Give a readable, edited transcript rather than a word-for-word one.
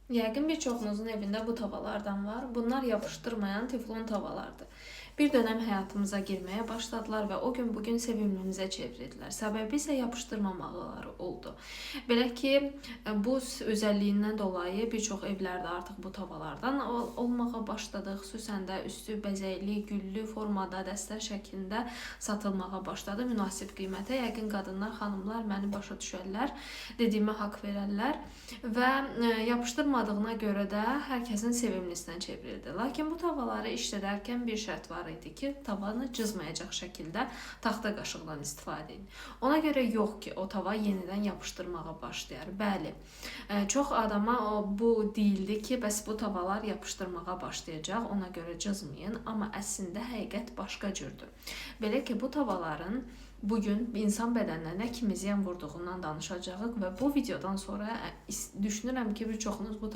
Yəqin bir çoxunuzun evində bu tavalardan var. Bunlar yapışdırmayan teflon tavalardır. Bir dönəm həyatımıza girməyə başladılar və o gün bugün sevimlimizə çevirdilər. Səbəbi isə yapışdırmamaqları oldu. Belə ki, bu özəlliyindən dolayı bir çox evlərdə artıq bu tavalardan olmağa başladı. Xüsusən də üstü bəzəkli, güllü formada, dəstə şəklində satılmağa başladı. Münasib qiymətə. Yəqin qadınlar, xanımlar məni başa düşərlər, dediyimə haqq verərlər və yapışdırmadığına görə də hər kəsin sevimlisindən çevrildi. Lakin bu tavaları işlədərkən bir şərt var idi ki, tavanı cızmayacaq şəkildə taxta qaşıqdan istifadə edin. Ona görə yox ki, o tava yenidən yapışdırmağa başlayar. Bəli, çox adama bu deyildi ki, bəs bu tavalar yapışdırmağa başlayacaq, ona görə cızmayın. Amma əslində həqiqət başqa cürdür. Belə ki, bu tavaların bugün insan bədəninə nə kimi ziyan vurduğundan danışacağıq və bu videodan sonra düşünürəm ki, bir çoxunuz bu